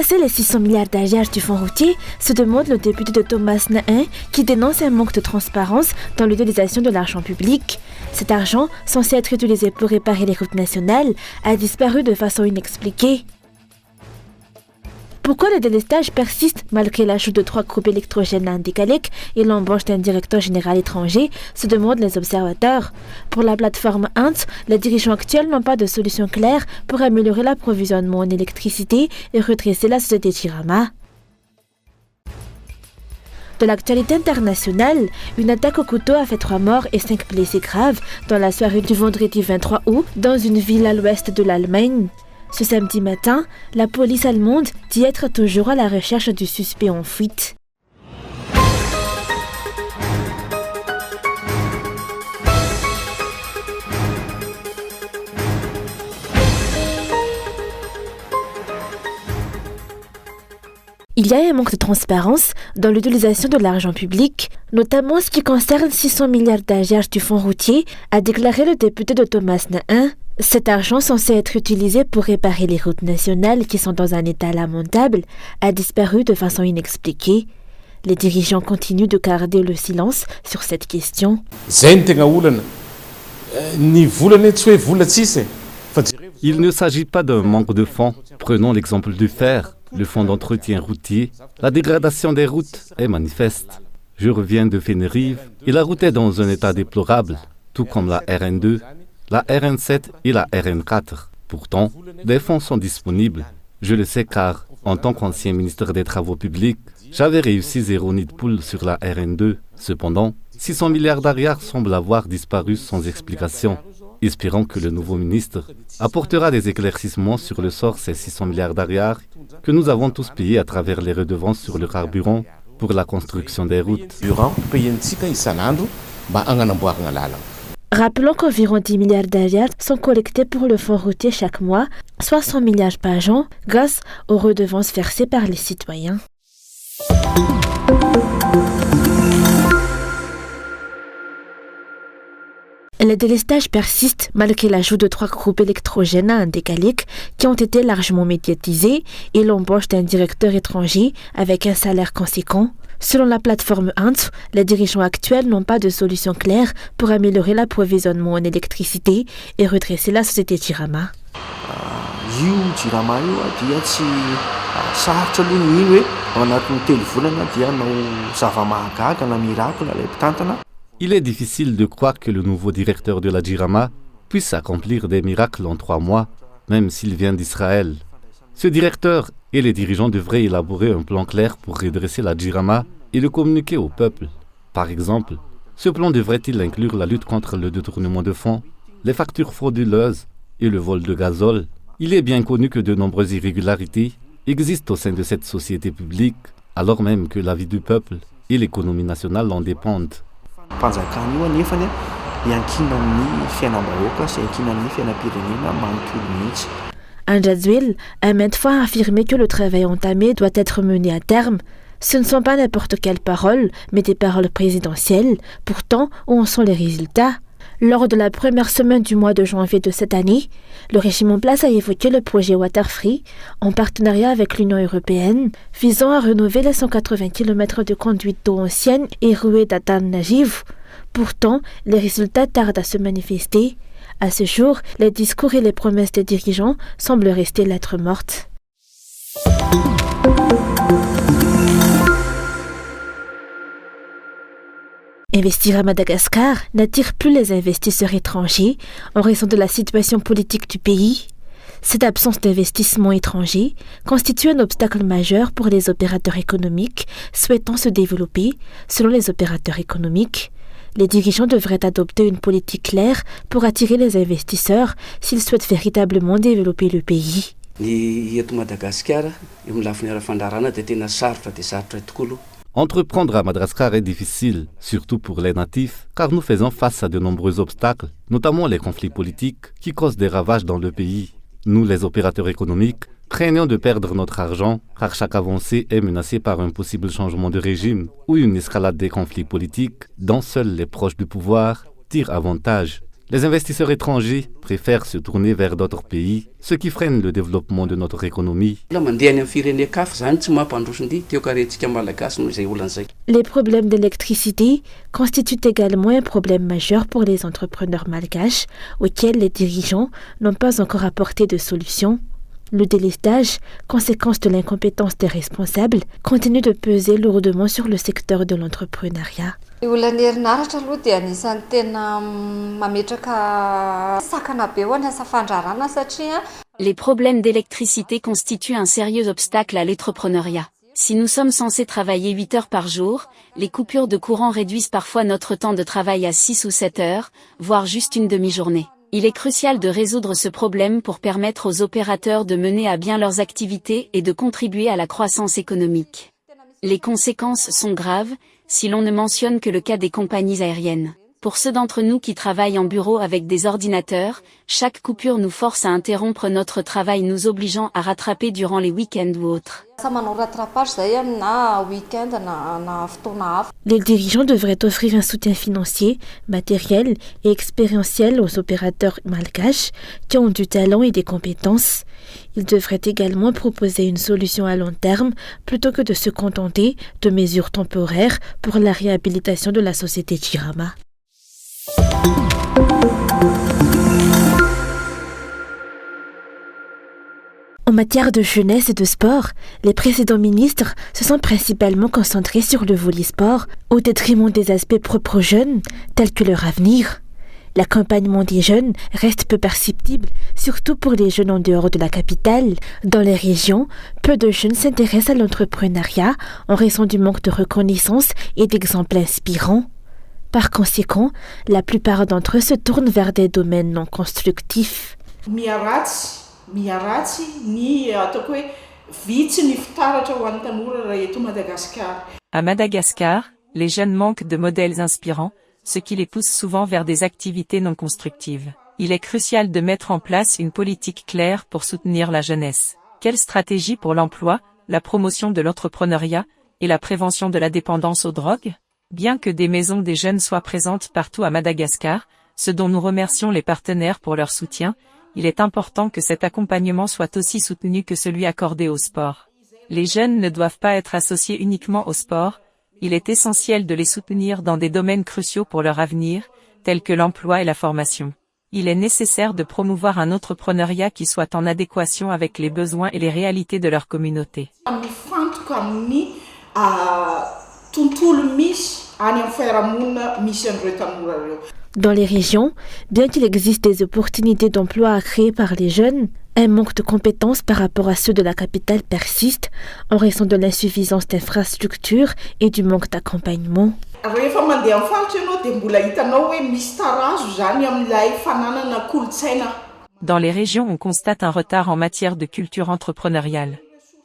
effacer les 600 milliards d'AGH du fonds routier, se demande le député de Thomas Nahin qui dénonce un manque de transparence dans l'utilisation de l'argent public. Cet argent, censé être utilisé pour réparer les routes nationales, a disparu de façon inexpliquée. Pourquoi le délestage persiste malgré l'ajout de 3 groupes électrogènes à Indicalec et l'embauche d'un directeur général étranger, se demandent les observateurs. Pour la plateforme Ant, les dirigeants actuels n'ont pas de solution claire pour améliorer l'approvisionnement en électricité et redresser la société Jirama. De l'actualité internationale, une attaque au couteau a fait 3 morts et 5 blessés graves dans la soirée du vendredi 23 août dans une ville à l'ouest de l'Allemagne. Ce samedi matin, la police allemande dit être toujours à la recherche du suspect en fuite. Il y a un manque de transparence dans l'utilisation de l'argent public, notamment en ce qui concerne 600 milliards d'AGH du fonds routier, a déclaré le député de Thomas Nahin. Cet argent censé être utilisé pour réparer les routes nationales qui sont dans un état lamentable a disparu de façon inexpliquée. Les dirigeants continuent de garder le silence sur cette question. Il ne s'agit pas d'un manque de fonds. Prenons l'exemple du fer, le fonds d'entretien routier. La dégradation des routes est manifeste. Je reviens de Fénérive et la route est dans un état déplorable, tout comme la RN2. La RN7 et la RN4. Pourtant, des fonds sont disponibles. Je le sais car, en tant qu'ancien ministre des Travaux publics, j'avais réussi 0 nid de poule sur la RN2. Cependant, 600 milliards d'ariars semblent avoir disparu sans explication. Espérons que le nouveau ministre apportera des éclaircissements sur le sort de ces 600 milliards d'ariars que nous avons tous payés à travers les redevances sur le carburant pour la construction des routes. Rappelons qu'environ 10 milliards d'ariars sont collectés pour le fonds routier chaque mois, soit 100 milliards par an, grâce aux redevances versées par les citoyens. Le délestage persiste malgré l'ajout de 3 groupes électrogènes à Indicalec qui ont été largement médiatisés et l'embauche d'un directeur étranger avec un salaire conséquent. Selon la plateforme Ant, les dirigeants actuels n'ont pas de solution claire pour améliorer l'approvisionnement en électricité et redresser la société Jirama. Il est difficile de croire que le nouveau directeur de la Jirama puisse accomplir des miracles en 3 mois, même s'il vient d'Israël. Ce directeur et les dirigeants devraient élaborer un plan clair pour redresser la Jirama et le communiquer au peuple. Par exemple, ce plan devrait-il inclure la lutte contre le détournement de fonds, les factures frauduleuses et le vol de gazole? Il est bien connu que de nombreuses irrégularités existent au sein de cette société publique, alors même que la vie du peuple et l'économie nationale en dépendent. Anjadzuil a maintes fois affirmé que le travail entamé doit être mené à terme. Ce ne sont pas n'importe quelles paroles, mais des paroles présidentielles. Pourtant, où en sont les résultats? Lors de la première semaine du mois de janvier de cette année, le régime en place a évoqué le projet Waterfree, en partenariat avec l'Union européenne, visant à rénover les 180 km de conduite d'eau ancienne et rouée d'Atan Najiv. Pourtant, les résultats tardent à se manifester. À ce jour, les discours et les promesses des dirigeants semblent rester lettres mortes. Investir à Madagascar n'attire plus les investisseurs étrangers en raison de la situation politique du pays. Cette absence d'investissement étranger constitue un obstacle majeur pour les opérateurs économiques souhaitant se développer. Selon les opérateurs économiques, les dirigeants devraient adopter une politique claire pour attirer les investisseurs s'ils souhaitent véritablement développer le pays. Entreprendre à Madagascar est difficile, surtout pour les natifs, car nous faisons face à de nombreux obstacles, notamment les conflits politiques qui causent des ravages dans le pays. Nous, les opérateurs économiques, craignons de perdre notre argent, car chaque avancée est menacée par un possible changement de régime ou une escalade des conflits politiques dont seuls les proches du pouvoir tirent avantage. Les investisseurs étrangers préfèrent se tourner vers d'autres pays, ce qui freine le développement de notre économie. Les problèmes d'électricité constituent également un problème majeur pour les entrepreneurs malgaches, auxquels les dirigeants n'ont pas encore apporté de solution. Le délestage, conséquence de l'incompétence des responsables, continue de peser lourdement sur le secteur de l'entrepreneuriat. Les problèmes d'électricité constituent un sérieux obstacle à l'entrepreneuriat. Si nous sommes censés travailler 8 heures par jour, les coupures de courant réduisent parfois notre temps de travail à 6 ou 7 heures, voire juste une demi-journée. Il est crucial de résoudre ce problème pour permettre aux opérateurs de mener à bien leurs activités et de contribuer à la croissance économique. Les conséquences sont graves, si l'on ne mentionne que le cas des compagnies aériennes. Pour ceux d'entre nous qui travaillent en bureau avec des ordinateurs, chaque coupure nous force à interrompre notre travail, nous obligeant à rattraper durant les week-ends ou autres. Les dirigeants devraient offrir un soutien financier, matériel et expérientiel aux opérateurs malgaches qui ont du talent et des compétences. Ils devraient également proposer une solution à long terme plutôt que de se contenter de mesures temporaires pour la réhabilitation de la société Jirama. En matière de jeunesse et de sport, les précédents ministres se sont principalement concentrés sur le volley-sport au détriment des aspects propres aux jeunes, tels que leur avenir. L'accompagnement des jeunes reste peu perceptible, surtout pour les jeunes en dehors de la capitale. Dans les régions, peu de jeunes s'intéressent à l'entrepreneuriat en raison du manque de reconnaissance et d'exemples inspirants. Par conséquent, la plupart d'entre eux se tournent vers des domaines non constructifs. À Madagascar, les jeunes manquent de modèles inspirants, ce qui les pousse souvent vers des activités non constructives. Il est crucial de mettre en place une politique claire pour soutenir la jeunesse. Quelle stratégie pour l'emploi, la promotion de l'entrepreneuriat et la prévention de la dépendance aux drogues ? Bien que des maisons des jeunes soient présentes partout à Madagascar, ce dont nous remercions les partenaires pour leur soutien, il est important que cet accompagnement soit aussi soutenu que celui accordé au sport. Les jeunes ne doivent pas être associés uniquement au sport, il est essentiel de les soutenir dans des domaines cruciaux pour leur avenir, tels que l'emploi et la formation. Il est nécessaire de promouvoir un entrepreneuriat qui soit en adéquation avec les besoins et les réalités de leur communauté. Dans les régions, bien qu'il existe des opportunités d'emploi à créer par les jeunes, un manque de compétences par rapport à ceux de la capitale persiste en raison de l'insuffisance d'infrastructures et du manque d'accompagnement. Dans les régions, on constate un retard en matière de culture entrepreneuriale.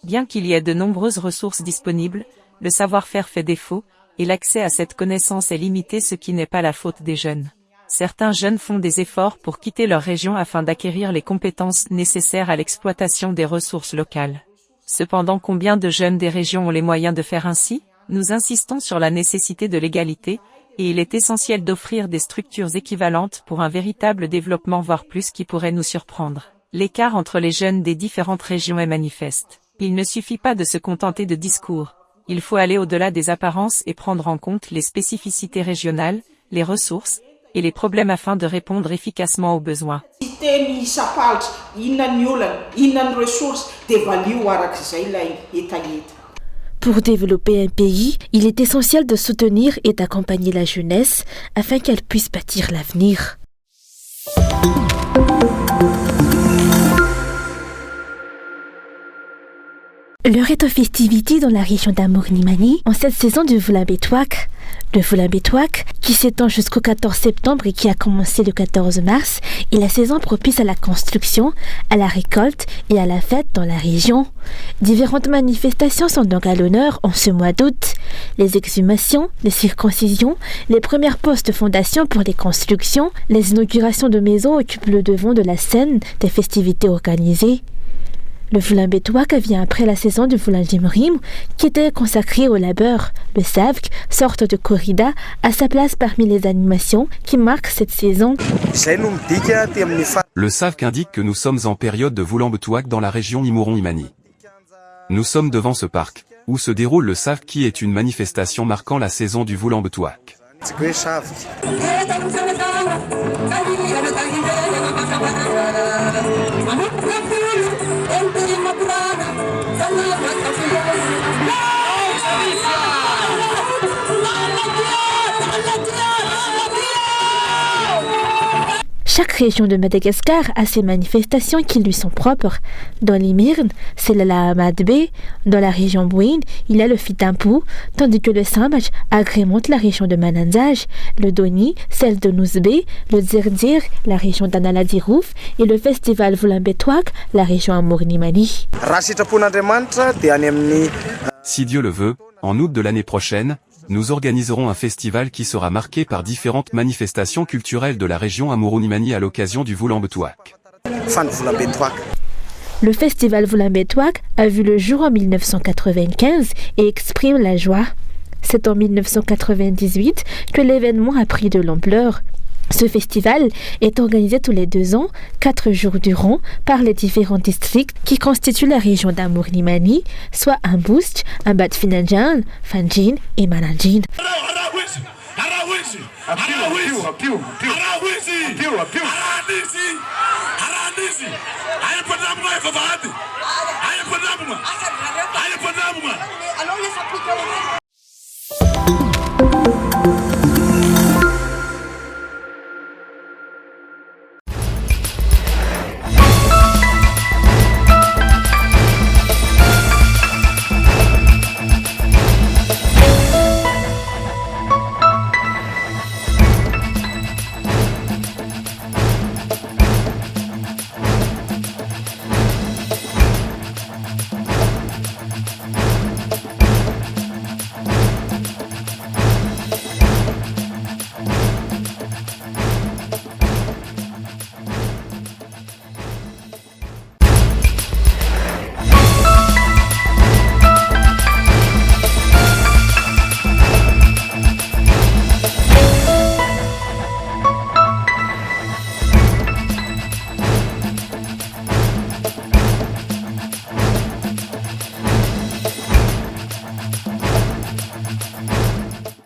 Bien qu'il y ait de nombreuses ressources disponibles, le savoir-faire fait défaut, et l'accès à cette connaissance est limité, ce qui n'est pas la faute des jeunes. Certains jeunes font des efforts pour quitter leur région afin d'acquérir les compétences nécessaires à l'exploitation des ressources locales. Cependant, combien de jeunes des régions ont les moyens de faire ainsi ? Nous insistons sur la nécessité de l'égalité, et il est essentiel d'offrir des structures équivalentes pour un véritable développement, voire plus, qui pourrait nous surprendre. L'écart entre les jeunes des différentes régions est manifeste. Il ne suffit pas de se contenter de discours. Il faut aller au-delà des apparences et prendre en compte les spécificités régionales, les ressources et les problèmes afin de répondre efficacement aux besoins. Pour développer un pays, il est essentiel de soutenir et d'accompagner la jeunesse afin qu'elle puisse bâtir l'avenir. L'heure est aux festivités dans la région d'Amur-Limani en cette saison du Vulan-Betwak. Le Vulan-Betwak, qui s'étend jusqu'au 14 septembre et qui a commencé le 14 mars, est la saison propice à la construction, à la récolte et à la fête dans la région. Différentes manifestations sont donc à l'honneur en ce mois d'août. Les exhumations, les circoncisions, les premières post-fondations pour les constructions, les inaugurations de maisons occupent le devant de la scène des festivités organisées. Le Vulambetuak vient après la saison du Vulanjimrim, qui était consacrée au labeur. Le Savk, sorte de corrida, a sa place parmi les animations qui marquent cette saison. Le Savk indique que nous sommes en période de Vulambetuak dans la région Imoron-Imani. Nous sommes devant ce parc, où se déroule le Savk qui est une manifestation marquant la saison du Vulambetuak. Chaque région de Madagascar a ses manifestations qui lui sont propres. Dans l'Imirn, c'est la Lahamadbe. Dans la région Bouin, il y a le Fitampu, tandis que le Sambaj agrémente la région de Mananzaj, le Doni, celle de Nouzbe, le Dzirdzir, la région d'Analadirouf, et le festival Vulambetuak, la région Amournimani. Si Dieu le veut, en août de l'année prochaine, nous organiserons un festival qui sera marqué par différentes manifestations culturelles de la région Amoron-Imani à l'occasion du Vulambetuak. Le festival Vulambetuak a vu le jour en 1995 et exprime la joie. C'est en 1998 que l'événement a pris de l'ampleur. Ce festival est organisé tous les 2 ans, 4 jours durant, par les différents districts qui constituent la région d'Amournimani, soit Amboust, Ambat-Finanjan, Fanjin et Mananjin.